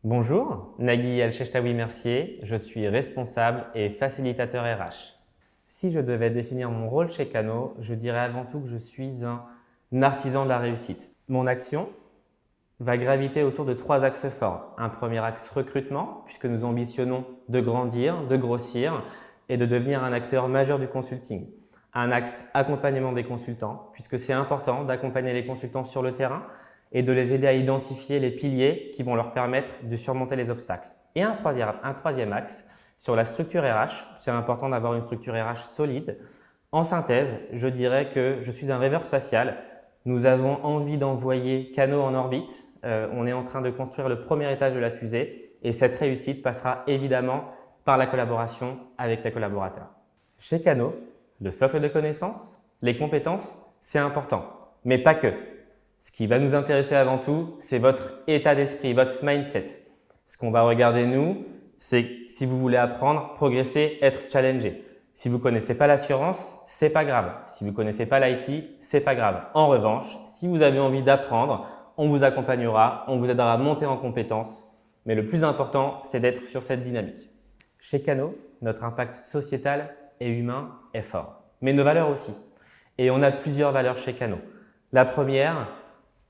Bonjour, Nagui El-Chechtaoui-Mercier, je suis responsable et facilitateur RH. Si je devais définir mon rôle chez Kano, je dirais avant tout que je suis un artisan de la réussite. Mon action va graviter autour de 3 axes forts. Un premier axe recrutement, puisque nous ambitionnons de grandir, de grossir et de devenir un acteur majeur du consulting. Un axe accompagnement des consultants, puisque c'est important d'accompagner les consultants sur le terrain et de les aider à identifier les piliers qui vont leur permettre de surmonter les obstacles. Et un troisième axe sur la structure RH. C'est important d'avoir une structure RH solide. En synthèse, je dirais que je suis un rêveur spatial. Nous avons envie d'envoyer Kano en orbite. On est en train de construire le premier étage de la fusée et cette réussite passera évidemment par la collaboration avec les collaborateurs. Chez Kano, le socle de connaissances, les compétences, c'est important, mais pas que. Ce qui va nous intéresser avant tout, c'est votre état d'esprit, votre mindset. Ce qu'on va regarder nous, c'est si vous voulez apprendre, progresser, être challengé. Si vous ne connaissez pas l'assurance, c'est pas grave. Si vous ne connaissez pas l'IT, c'est pas grave. En revanche, si vous avez envie d'apprendre, on vous accompagnera, on vous aidera à monter en compétences. Mais le plus important, c'est d'être sur cette dynamique. Chez Kano, notre impact sociétal et humain est fort, mais nos valeurs aussi. Et on a plusieurs valeurs chez Kano. La première,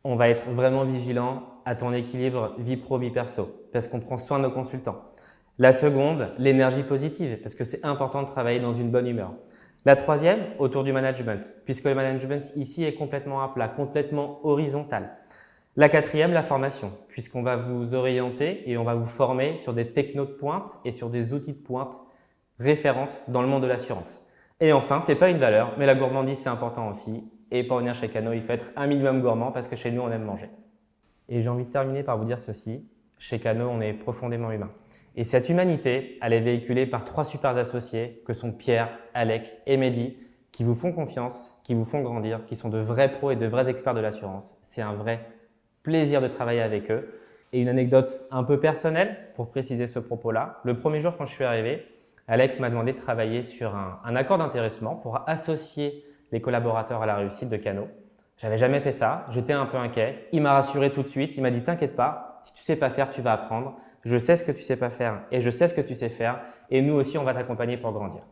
on va être vraiment vigilant à ton équilibre vie pro, vie perso, parce qu'on prend soin de nos consultants. La seconde, l'énergie positive, parce que c'est important de travailler dans une bonne humeur. La troisième, autour du management, puisque le management ici est complètement à plat, complètement horizontal. La quatrième, la formation, puisqu'on va vous orienter et on va vous former sur des technos de pointe et sur des outils de pointe référentes dans le monde de l'assurance. Et enfin, ce n'est pas une valeur, mais la gourmandise, c'est important aussi. Et pour venir chez Kano, il faut être un minimum gourmand parce que chez nous, on aime manger. Et j'ai envie de terminer par vous dire ceci. Chez Kano, on est profondément humain. Et cette humanité, elle est véhiculée par 3 super associés que sont Pierre, Alec et Mehdi, qui vous font confiance, qui vous font grandir, qui sont de vrais pros et de vrais experts de l'assurance. C'est un vrai plaisir de travailler avec eux. Et une anecdote un peu personnelle pour préciser ce propos-là. Le premier jour quand je suis arrivé, Alec m'a demandé de travailler sur un accord d'intéressement pour associer les collaborateurs à la réussite de Kano. J'avais jamais fait ça, j'étais un peu inquiet. Il m'a rassuré tout de suite, il m'a dit « T'inquiète pas, si tu sais pas faire, tu vas apprendre. Je sais ce que tu sais pas faire et je sais ce que tu sais faire et nous aussi, on va t'accompagner pour grandir. »